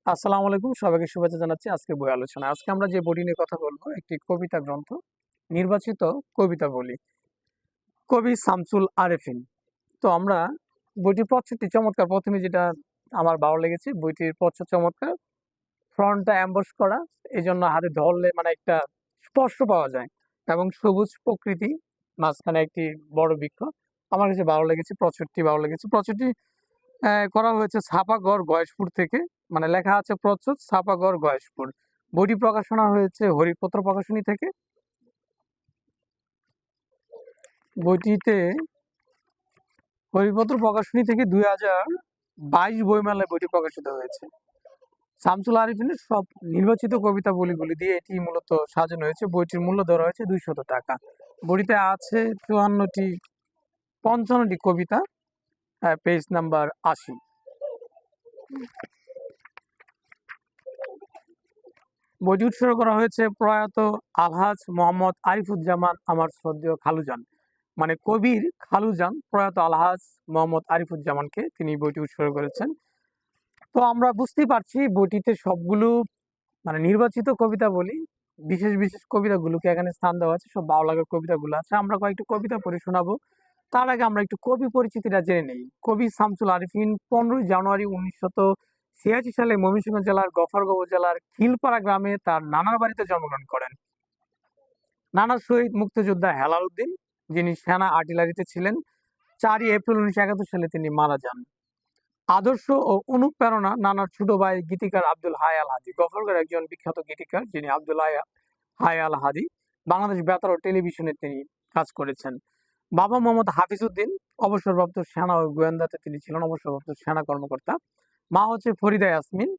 আসসালামু আলাইকুম, সবাইকে শুভেচ্ছা জানাচ্ছি আজকের বই আলোচনা। আজকে আমরা যে বইটি নিয়ে কথা বলবো একটি কবিতা গ্রন্থ, নির্বাচিত কবিতাবলী, কবি শামসুল আরেফিন। তো আমরা বইটির প্রচ্ছদটি চমৎকার। প্রথমে যেটা আমার ভালো লেগেছে, বইটির প্রচ্ছদ চমৎকার, ফ্রন্টটা অ্যাম্বস করা, এই জন্য হাতে ধরলে মানে একটা স্পর্শ পাওয়া যায়, এবং সবুজ প্রকৃতি, মাঝখানে একটি বড় বৃক্ষ। আমার কাছে ভালো লেগেছে, প্রচ্ছদটি ভালো লেগেছে। প্রচ্ছদটি করা হয়েছে ছাপাগড় গয়েশপুর থেকে, মানে লেখা আছে প্রচ্ছদ ছাপাগড় গয়েশপুর। বইটি প্রকাশনা হয়েছে হরিপত্র প্রকাশনী থেকে। বইটিতে হরিপত্র প্রকাশনী থেকে 2022 বইমেলায় বইটি প্রকাশিত হয়েছে। শামসুল আরেফিনের সব নির্বাচিত কবিতাবলীগুলি দিয়ে এটি মূলত সাজানো হয়েছে। বইটির মূল্য ধরা হয়েছে 200 টাকা। বইটিতে আছে 55টি কবিতা, পেজ নাম্বার 80। বইটি উৎসর্গ করা হয়েছে প্রয়াত আলহাজ মোহাম্মদ আরিফুজ্জামান আমার শ্রদ্ধেয় খালুজান, মানে কবির খালুজান প্রয়াত আলহাজ মোহাম্মদ আরিফুজ্জামানকে তিনি বইটি উৎসর্গ করেছেন। তো আমরা বুঝতেই পারছি বইটিতে সবগুলো মানে নির্বাচিত কবিতা বলি, বিশেষ বিশেষ কবিতাগুলোকে এখানে স্থান দেওয়া আছে, সব ভালো লাগার কবিতাগুলো আছে। আমরা কয়েকটি কবিতা পড়ে শোনাবো। তার আগে আমরা একটু কবি পরিচিতিটা জেনে নেই। কবি শামসুল আরেফিন 15 জানুয়ারি 1986 সালে ময়মনসিংহ জেলার গফরগাঁও উপজেলার খিলপাড়া গ্রামে তার নানার বাড়িতে জন্মগ্রহণ করেন। নানার শহীদ মুক্তিযোদ্ধা হেলাল উদ্দিন, যিনি সেনা আর্টিলারিতে ছিলেন। 4 এপ্রিল 1971 সালে তিনি মারা যান। আদর্শ ও অনুপ্রেরণা নানার ছোট ভাই গীতিকার আব্দুল হাই আল হাদি, গফরগাঁওয়ের একজন বিখ্যাত গীতিকার যিনি আব্দুল হাই আল হাদি। বাংলাদেশ বেতার ও টেলিভিশনে তিনি কাজ করেছেন। বাবা মোহাম্মদ হাফিজ উদ্দিন, অবসরপ্রাপ্ত সেনা ও গোয়েন্দাতে তিনি ছিলেন অবসরপ্রাপ্ত সেনা কর্মকর্তা। মা হচ্ছে ফরিদা ইয়াসমিন।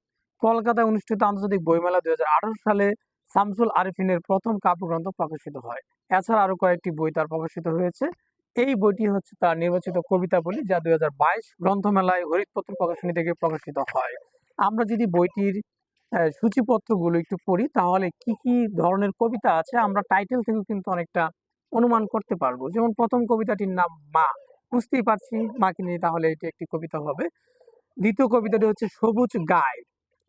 কলকাতায় অনুষ্ঠিত আন্তর্জাতিক বইমেলা 2018 সালে শামসুল আরেফিনের প্রথম কাব্যগ্রন্থ প্রকাশিত হয়। এছাড়া আরো কয়েকটি বই তার প্রকাশিত হয়েছে। এই বইটি হচ্ছে তার নির্বাচিত কবিতাবলী, যা 2022 গ্রন্থমেলায় হরিতপত্র প্রকাশনী থেকে প্রকাশিত হয়। আমরা যদি বইটির সূচিপত্রগুলো একটু পড়ি, তাহলে কি কি ধরনের কবিতা আছে আমরা টাইটেল থেকে কিন্তু অনেকটা অনুমান করতে পারবো। যেমন প্রথম কবিতাটির নাম মা, বুঝতেই পারছি মাকে নিয়ে, তাহলে এটি একটি কবিতা হবে। দ্বিতীয় কবিতাটি হচ্ছে সবুজ গায়,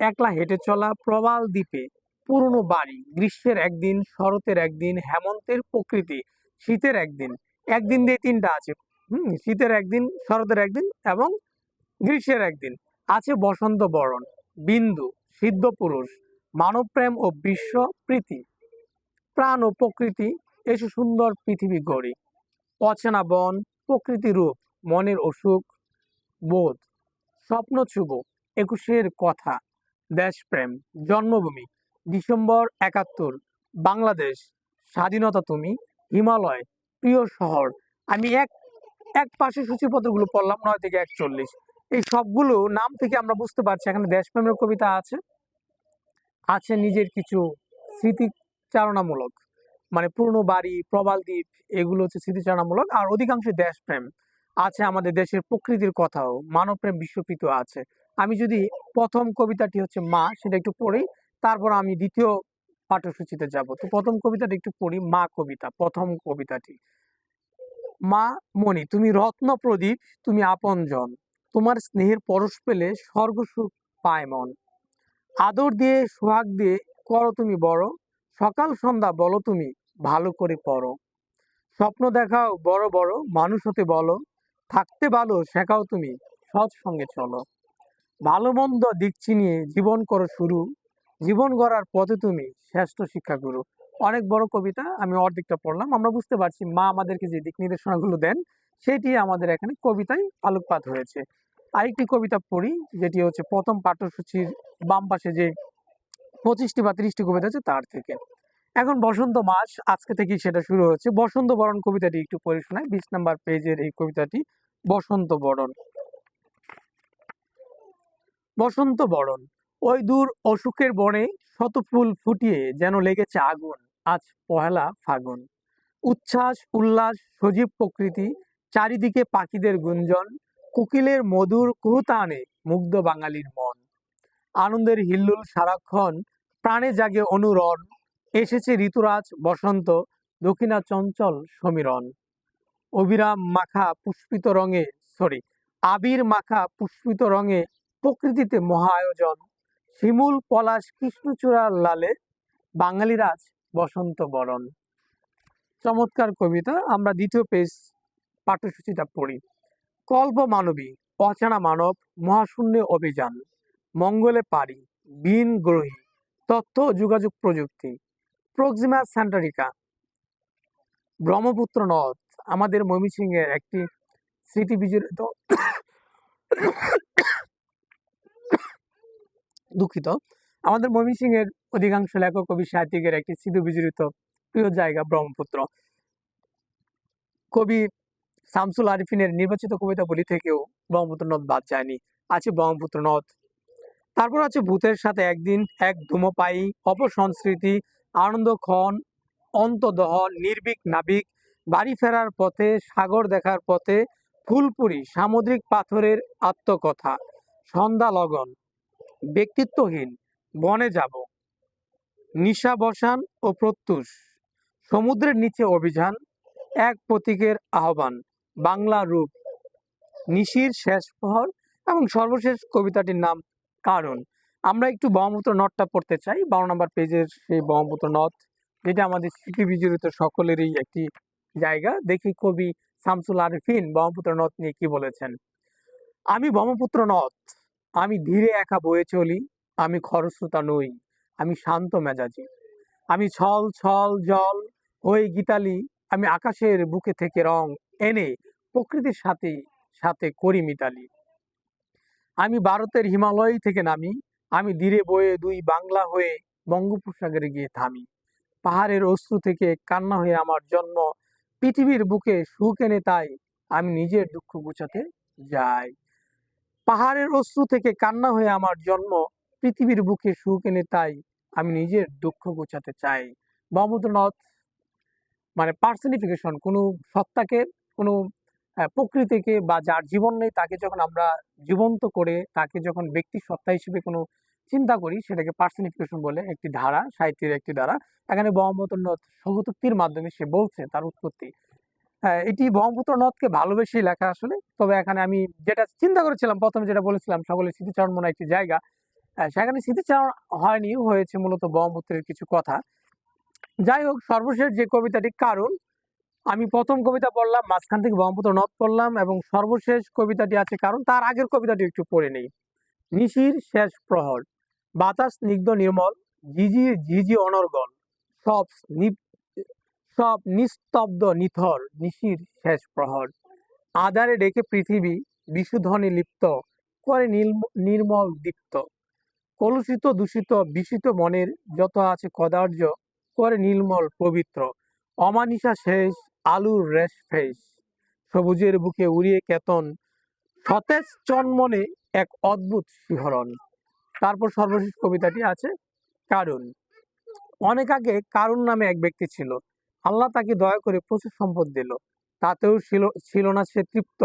একলা হেঁটে চলা প্রবাল দ্বীপে, পুরনো বাড়ি, গ্রীষ্মের একদিন, শরতের একদিন, হেমন্তের প্রকৃতি, শীতের একদিন। একদিন দিয়ে তিনটা আছে, শীতের একদিন, শরতের একদিন এবং গ্রীষ্মের একদিন। আছে বসন্ত বরণ, বিন্দু, সিদ্ধ পুরুষ, মানবপ্রেম ও বিশ্ব প্রীতি, প্রাণ ও প্রকৃতি, এসে সুন্দর পৃথিবী গড়ি, অচেনা বন, প্রকৃতি রূপ, মনের অসুখ বোধ, স্বপ্ন ছুব, 21-এর কথা, দেশপ্রেম, জন্মভূমি, ডিসেম্বর 71, বাংলাদেশ, স্বাধীনতা তুমি, হিমালয়, প্রিয় শহর। আমি এক এক পাশে সূচিপত্রগুলো পড়লাম 9 থেকে 41। এই সবগুলো নাম থেকে আমরা বুঝতে পারছি এখানে দেশপ্রেমের কবিতা আছে, আছে নিজের কিছু স্মৃতিচারণামূলক, মানে পুরনো বাড়ি, প্রবাল দ্বীপ, এগুলো হচ্ছে স্মৃতিচারণামূলক, আর অধিকাংশ দেশপ্রেম আছে, আমাদের দেশের প্রকৃতির কথাও, মানবপ্রেম, বিশ্বপ্রীতি আছে। আমি যদি প্রথম কবিতাটি হচ্ছে মা, সেটা একটু পড়ি, তারপর আমি দ্বিতীয় পাঠ্যসূচিতে যাব। তো প্রথম কবিতাটা একটু পড়ি, মা কবিতা, প্রথম কবিতাটি। মা মণি, তুমি রত্ন প্রদীপ, তুমি আপনজন, তোমার স্নেহের পরশ পেলে স্বর্গসুখ পায় মন। আদর দিয়ে সোহাগ দিয়ে করো তুমি বড়, সকাল সন্ধ্যা বলো তুমি ভালো করে পড়ো। স্বপ্ন দেখাও বড় বড়, মানুষ হতে বলো, থাকতে ভালো শেখাও তুমি, সৎ সঙ্গে চলো। ভালো মন্দ দিক চিনিয়ে জীবন করো শুরু, জীবন গড়ার পথে তুমি শ্রেষ্ঠ শিক্ষাগুরু। অনেক বড় কবিতা, আমি অর্ধেকটা পড়লাম। আমরা বুঝতে পারছি মা আমাদেরকে যে দিক নির্দেশনাগুলো দেন, সেটি আমাদের এখানে কবিতায় আলোকপাত হয়েছে। আরেকটি কবিতা পড়ি, যেটি হচ্ছে প্রথম পাঠ্যসূচির বাম পাশে যে 25টি বা 30টি কবিতা আছে তার থেকে। এখন বসন্ত মাস, আজকে থেকেই সেটা শুরু হচ্ছে। বসন্ত বরণ কবিতাটি একটু পড়ে শোনাই, 20 নম্বর পেজের এই কবিতাটি, বসন্ত বরণ। বসন্ত বরণ, ওই দূর অসুখের বনে শত ফুল ফুটিয়ে যেন লেগেছে আগুন, আজ পহেলা ফাগুন। উচ্ছ্বাস উল্লাস সজীব প্রকৃতি, চারিদিকে পাখিদের গুঞ্জন, কোকিলের মধুর কুহুতানে মুগ্ধ বাঙালির মন। আনন্দের হিল্লোল সারাক্ষণ, প্রাণে জাগে অনুরণ, এসেছে ঋতুরাজ বসন্ত, দক্ষিণা চঞ্চল সমীরণ। অবিরাম মাখা পুষ্পিত রঙে, সরি আবির মাখা পুষ্পিত রঙে প্রকৃতিতে মহা আয়োজন, শিমুল পলাশ কৃষ্ণচূড়ার লালে বাঙালির আজ বসন্ত বরণ। চমৎকার কবিতা। আমরা দ্বিতীয় পেজ পাঠ্যসূচিটা পড়ি। কল্প মানবী, অচেনা মানব, মহাশূন্যে অভিযান, মঙ্গলে পারি, বিন গ্রহী, তথ্য ও যোগাযোগ প্রযুক্তি, প্রক্সিমা সেন্টারিকা, ব্রহ্মপুত্র নদ আমাদের ময়মনসিংহের একটি স্মৃতি বিজড়িত দুঃখিত আমাদের ময়মনসিংহের অধিকাংশ লেখক কবি সাহিত্যিকের একটি স্মৃতি বিজড়িত প্রিয় জায়গা ব্রহ্মপুত্র। কবি শামসুল আরিফিনের নির্বাচিত কবিতাবলী থেকেও ব্রহ্মপুত্র নদ বাদ যায়নি, আছে ব্রহ্মপুত্র নদ। তারপর আছে ভূতের সাথে একদিন, এক ধূমপায়ী, অপসংস্কৃতি, আনন্দক্ষণ, অন্তদহন, নির্ভীক নাবিক, বাড়ি ফেরার পথে, সাগর দেখার পথে, ফুলপুরি, সামুদ্রিক পাথরের আত্মকথা, সন্ধ্যা লগন, ব্যক্তিত্বহীন, বনে যাব, নিশাবসান ও প্রত্যুষ, সমুদ্রের নিচে অভিযান, এক প্রতীকের আহ্বান, বাংলা রূপ, নিশির শেষ প্রহর এবং সর্বশেষ কবিতাটির নাম কারণ। আমরা একটু ব্রহ্মপুত্র নদটা পড়তে চাই, 12 নম্বর পেজের সেই ব্রহ্মপুত্র নদ, যেটা আমাদের স্মৃতি বিজড়িত সকলেরই একটি জায়গা। দেখি কবি শামসুল আরিফিন ব্রহ্মপুত্র নদ নিয়ে কি বলেছেন। আমি ব্রহ্মপুত্র নদ, আমি ধীরে একা বয়ে চলি, আমি খরস্রোতা নই, আমি শান্ত মেজাজি, আমি ছল ছল জল হয়ে গীতালি, আমি আকাশের বুকে থেকে রং এনে প্রকৃতির সাথে সাথে করি মিতালি। আমি ভারতের হিমালয় থেকে নামি, আমি ধীরে বয়ে দুই বাংলা হয়ে বঙ্গোপসাগরে গিয়ে থামি। পাহাড়ের অশ্রু থেকে কান্না হয়ে আমার জন্ম, পৃথিবীর বুকে সুখ এনে তাই আমি নিজের দুঃখ গুছাতে যাই। পাহাড়ের অশ্রু থেকে কান্না হয়ে আমার জন্ম, পৃথিবীর বুকে সুখ এনে তাই আমি নিজের দুঃখ গোছাতে চাই। ব্রহ্মপুত্র নদ মানে পার্সনিফিকেশন, কোনো সত্তাকে, কোনো প্রকৃতিকে বা যার জীবন নেই তাকে যখন আমরা জীবন্ত করে তাকে যখন ব্যক্তি সত্তা হিসেবে কোনো চিন্তা করি, সেটাকে পার্সনিফিকেশন বলে, একটি ধারা, সাহিত্যের একটি ধারা। এখানে ব্রহ্মপুত্র নদ স্বগতোক্তির মাধ্যমে সে বলছে তার উৎপত্তি। এটি ব্রহ্মপুত্র নদকে ভালোবেসেই লেখা আসলে। তবে এখানে আমি যেটা চিন্তা করেছিলাম, প্রথমে যেটা বলেছিলাম সকলের স্মৃতিচারণ মনে একটি জায়গা, সেখানে স্মৃতিচারণ হয়নি, হয়েছে মূলত ব্রহ্মপুত্রের কিছু কথা। যাই হোক, সর্বশেষ যে কবিতাটি কারণ, আমি প্রথম কবিতা পড়লাম, মাঝখান থেকে ব্রহ্মপুত্র নদ পড়লাম এবং সর্বশেষ কবিতাটি আছে কারণ। তার আগের কবিতাটি একটু পড়ে নেই। নিশির শেষ প্রহর, বাতাস স্নিগ্ধ নির্মল, ঝিঝি ঝিঝি অনর্গল, সব সব নিস্তব্ধ নিথর, নিশির শেষ প্রহর, আধারে ডেকে পৃথিবী বিশুদ্ধনে লিপ্ত করে নির্মল দীপ্ত, কলুষিত দূষিত বিষিত মনের যত আছে কদার্য করে নির্মল পবিত্র, অমানিসা শেষ, আলুর রেশ ফেস, সবুজের বুকে উড়িয়ে কেতন, সতেজ চনমনে এক অদ্ভুত শিহরণ। তারপর সর্বশেষ কবিতাটি আছে কারণ। অনেক আগে কারণ নামে এক ব্যক্তি ছিল, আল্লাহ তাকে দয়া করে প্রচুর সম্পদ দিল, তাতেও ছিল না সে তৃপ্ত,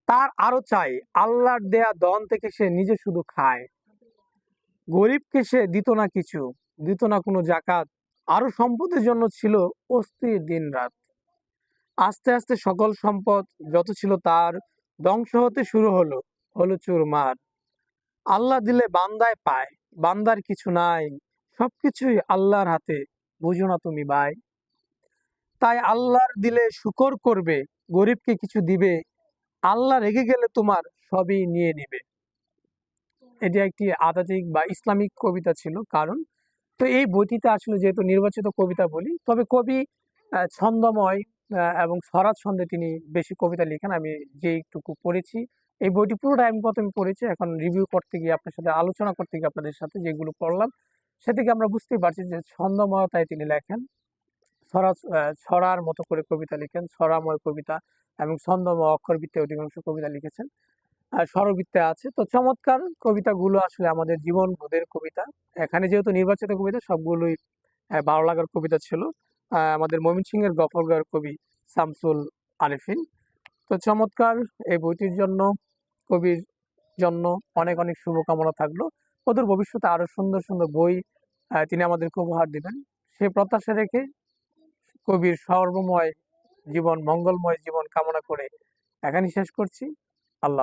তার আরো চাই, আল্লাহর দেয়া ধন থেকে সে নিজে শুধু খায়। গরিবকে সে দিত না কিছু, দিত না কোনো জাকাত, আরো সম্পদের জন্য ছিল অস্থির দিন রাত। আস্তে আস্তে সকল সম্পদ যত ছিল তার ধ্বংস হতে শুরু হলো, হলো চুরমার। আল্লাহ দিলে বান্দায় পায়, বান্দার কিছু নাই, সবকিছুই আল্লাহর হাতে, বুঝো না তুমি ভাই। তাই আল্লাহর দিলে শুকর করবে, গরিবকে কিছু দিবে, আল্লাহ রেগে গেলে তোমার সবই নিয়ে নিবে। এটি একটি আধ্যাত্মিক বা ইসলামিক কবিতা ছিল কারণ। তো এই বইটিতে আসলে যেহেতু নির্বাচিত কবিতা বলি, তবে কবি ছন্দময় এবং ছড়া ছন্দে তিনি বেশি কবিতা লিখেন। আমি যেইটুকু পড়েছি, এই বইটি পুরোটা আমি প্রথমে পড়েছি, এখন রিভিউ করতে গিয়ে আপনার সাথে আলোচনা করতে গিয়ে আপনাদের সাথে যেগুলো পড়লাম সে থেকে আমরা বুঝতেই পারছি যে ছন্দময়তায় তিনি লেখেন, ছড়ার মতো করে কবিতা লিখেন, ছড়াময় কবিতা এবং ছন্দময় অক্ষরবৃত্তে অধিকাংশ কবিতা লিখেছেন, স্বরবৃত্তে আছে। তো চমৎকার কবিতাগুলো আসলে আমাদের জীবন বোধের কবিতা। এখানে যেহেতু নির্বাচিত কবিতা সবগুলোই ভালো লাগার কবিতা ছিল। আমাদের ময়মনসিংহের গফরগাঁওয়ের কবি শামসুল আরিফিন। তো চমৎকার এই বইটির জন্য, কবির জন্য অনেক অনেক শুভকামনা থাকলো। অদূর ভবিষ্যতে আরো সুন্দর সুন্দর বই তিনি আমাদেরকে উপহার দিবেন সে প্রত্যাশা রেখে কবির সর্বময় জীবন, মঙ্গলময় জীবন কামনা করে এখানেই শেষ করছি। আল্লাহ।